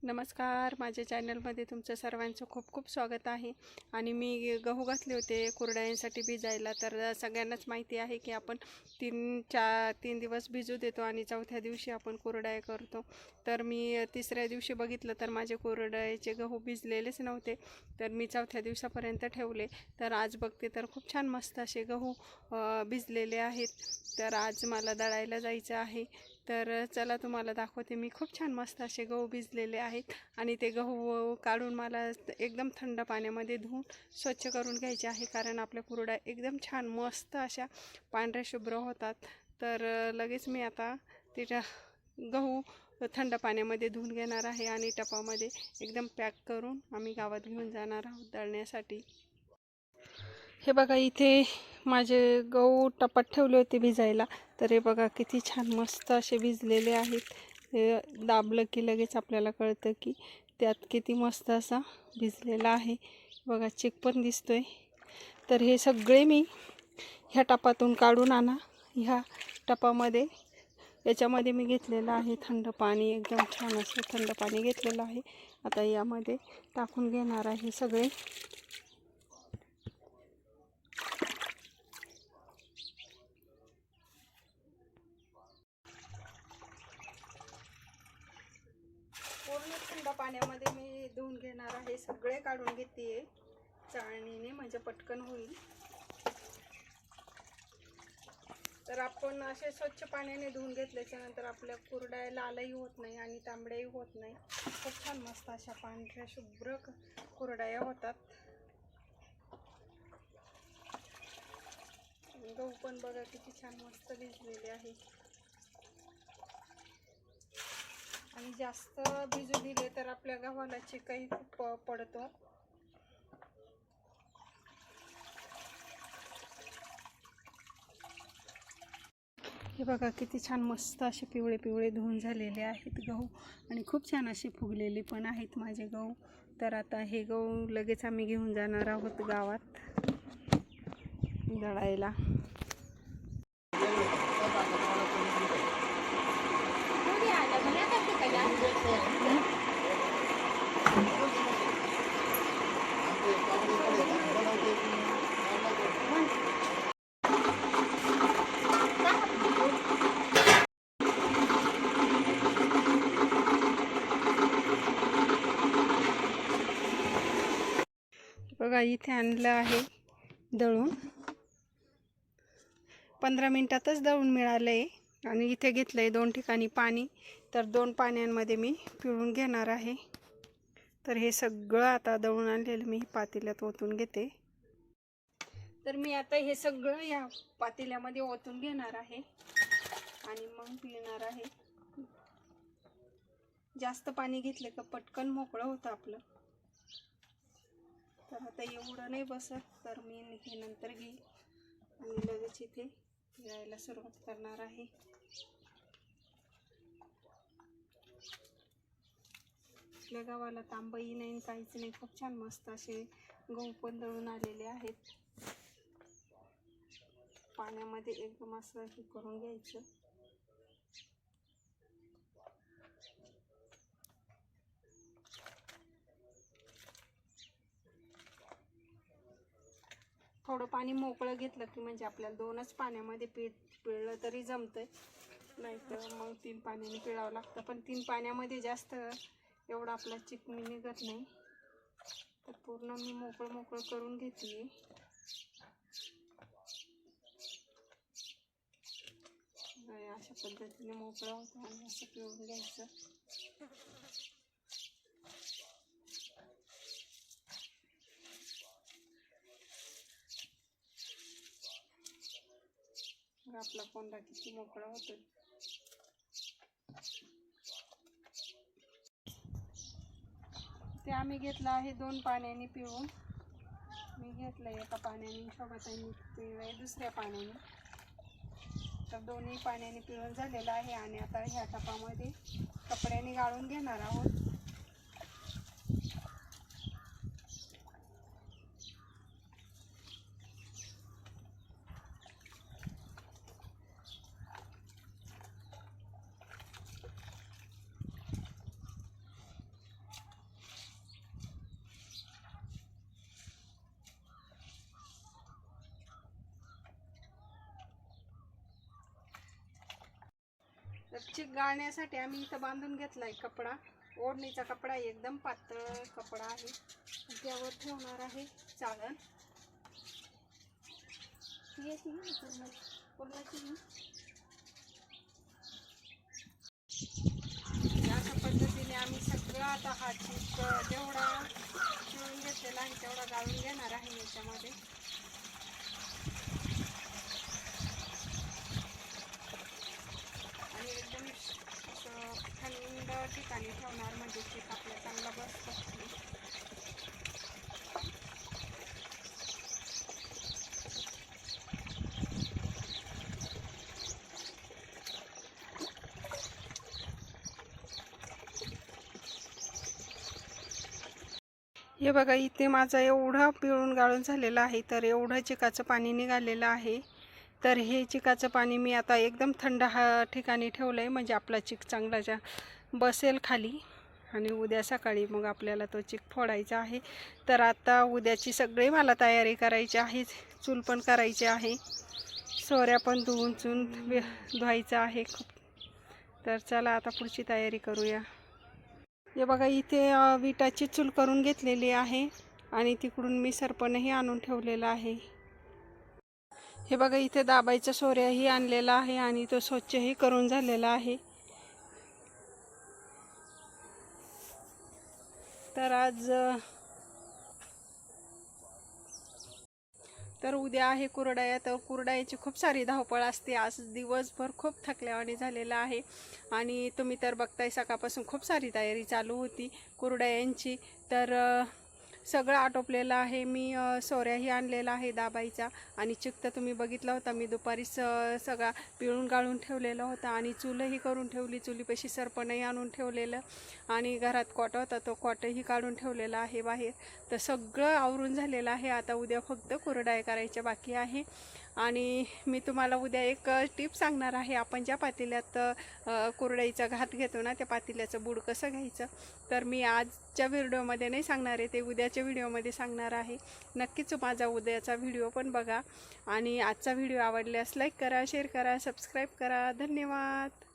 नमस्कार, माझ्या चॅनलमध्ये तुमचं सर्वांचं खूप खूप स्वागत आहे. आणि मी गहू घातले होते कुरडयांसाठी भिजायला. तर सगळ्यांनाच माहिती आहे की आपण 3 दिवस भिजू देतो आणि चौथ्या दिवशी आपण कुरडया करतो. तर मी तिसऱ्या दिवशी बघितलं तर माझे कुरडयाचे गहू भिजलेलेच नव्हते. तर मी चौथ्या दिवसापर्यंत ठेवले. तर आज बघते तर खूप छान मस्त असे गहू भिजलेले आहेत. तर आज मला दळायला जायचं आहे. तर चला तुम्हाला दाखवते. मी खूप छान मस्त असे गहू भिजलेले आहेत आणि ते गहू काढून मला एकदम थंड पाण्यामध्ये धुवून स्वच्छ करून घ्यायचे आहे, कारण आपल्या कुरड्या एकदम छान मस्त अशा पांढऱ्या शुभ्र होतात. तर लगेच मी आता तिच्या गहू थंड पाण्यामध्ये धुवून घेणार आहे आणि टपामध्ये एकदम पॅक करून आम्ही गावात घेऊन जाणार आहोत दळण्यासाठी. हे बघा, इथे माझे गहू टपात ठेवले होते भिजायला. तर हे बघा किती छान मस्त असे भिजलेले आहेत. हे दाबलं की लगेच आपल्याला कळतं की त्यात किती मस्त असा भिजलेला आहे. बघा चिक पण दिसतोय. तर हे सगळे मी ह्या टपातून काढून आणा. ह्या टपामध्ये याच्यामध्ये मी घेतलेलं आहे थंड पाणी, एकदम छान असं थंड पाणी घेतलेलं आहे. आता यामध्ये टाकून घेणार आहे सगळे. पूर्ण थंड पाण्यामध्ये मी धुवून घेणार आहे. सगळे काढून घेते चाळणीने, म्हणजे पटकन होईल. तर आपण असे स्वच्छ पाण्याने धुवून घेतल्याच्या नंतर आपल्या कुरड्या लालही होत नाही आणि तांबड्याही होत नाही. खूप छान मस्त अशा पांढऱ्या शुभ्र कुरड्या होतात. गहू पण बघा किती छान मस्त भिजलेले आहे. आणि जास्त भिजू दिले तर आपल्या गव्हाला चिकही खूप पडतो. हे बघा किती छान मस्त असे पिवळे पिवळे धुवून झालेले आहेत गहू आणि खूप छान असे फुगलेले पण आहेत माझे गहू. तर आता हे गहू लगेच आम्ही घेऊन जाणार आहोत गावात दळायला. बघा इथे आणलं आहे दळून. 15 मिनिटातच दळून मिळालं आहे. आणि इथे घेतलं आहे 2 ठिकाणी पाणी. तर 2 पाण्यांमध्ये मी पिळून घेणार आहे. तर हे सगळं आता दळून आणलेलं मी पातेल्यात ओतून घेते. तर मी आता हे सगळं या पातेल्यामध्ये ओतून घेणार आहे आणि मग पिळणार आहे. जास्त पाणी घेतलं का पटकन मोकळं होतं आपलं. तर आता एवढं नाही बसत, तर मी हे नंतर घेईन आणि लगेच इथे पिळायला सुरुवात करणार आहे. आपल्या गावाला तांबई नाही, काहीच नाही. खूप छान मस्त असे गहू पण दळून आलेले आहेत. पाण्यामध्ये एकदम असं हे करून घ्यायचं. थोडं पाणी मोकळं घेतलं की म्हणजे आपल्याला 2च पाण्यामध्ये पिळलं तरी जमतंय. नाहीतर मग 3 पाण्याने पिळावं लागतं. पण 3 पाण्यामध्ये जास्त एवढा आपला चिकमी निघत नाही. तर पूर्ण मी मोकळं करून घेते. अशा पद्धतीने मोकळं होतं आणि असं पिळून घ्यायचं. आपला कोंडा किती मोकळा होतो. ते आम्ही घेतलं आहे 2 पाण्याने पिळून. मी घेतलं एका पाण्याने, शोभाताईंनी पिळलंय दुसऱ्या पाण्याने. तर दोन्ही पाण्याने पिळून झालेलं आहे. आणि आता ह्या टपामध्ये कपड्याने गाळून घेणार आहोत. चिक गाळण्यासाठी आम्ही इथं बांधून घेतलाय कपडा, ओढणीचा कपडा, एकदम पातळ कपडा आहे. त्यावर ठेवणार आहे चाळण. अशा पद्धतीने आम्ही सगळं आता हा चिक जेवढा पिळून घेतलेला आहे तेवढा गाळून घेणार आहे याच्यामध्ये. आणि एकदम असं थंड ठिकाणी ठेवणार म्हणजे चिक आपल्या चांगला बसतो. हे बघा, इथे माझा एवढा पिळून गाळून झालेला आहे, तर एवढं चिकाचं पाणी निघालेलं आहे. तर हे चिकाचं पाणी मी आता एकदम थंड ठिकाणी ठेवलं आहे, म्हणजे आपला चिक चांगला बसेल खाली. आणि उद्या सकाळी मग आपल्याला तो चिक फोडायचा आहे. तर आता उद्याची सगळी मला तयारी करायची आहे. चूल पण करायची आहे, सोऱ्या पण धुवायचं आहे खूप. तर चला आता पुढची तयारी करूया. हे बघा, इथे विटाची चूल करून घेतलेली आहे आणि तिकडून मी सरपणही आणून ठेवलेला आहे. हे बघा, इथे दाबायचा सोऱ्याही आणलेला आहे आणि तो स्वच्छही करून झालेला आहे. तर उद्या आहे कुरडया. तर कुरडयाची खूप सारी धावपळ असते. आज दिवसभर खूप थकल्यावाणी झालेला आहे आणि तुम्ही तर बघताय सकाळपासून खूप सारी तयारी चालू होती कुरडयांची. तर सगळं आटोपलेलं आहे. मी सोऱ्याही आणलेला आहे दाबायचा आणि चिक तर तुम्ही बघितला होता. मी दुपारीच सगळा पिळून गाळून ठेवलेला होता आणि चूलही करून ठेवली. चुलीपाशी सरपणही आणून ठेवलेलं आणि घरात कॉट होता, तो कॉटही काढून ठेवलेला आहे बाहेर. तर सगळं आवरून झालेलं आहे. आता उद्या फक्त कुरडया करायच्या बाकी आहे. आणि मी तुम्हाला उद्या एक टिप सांगणार आहे. आपण ज्या पातेल्यात कुरडईचा घात घेतो ना, त्या पातेल्याचं बूड कसं घ्यायचं, तर मी आजच्या व्हिडिओमध्ये नाही सांगणार आहे, ते उद्याच्या व्हिडिओमध्ये सांगणार आहे. नक्कीच माझा उद्याचा व्हिडिओ पण बघा आणि आजचा व्हिडिओ आवडल्यास लाईक करा, शेअर करा, सबस्क्राईब करा. धन्यवाद.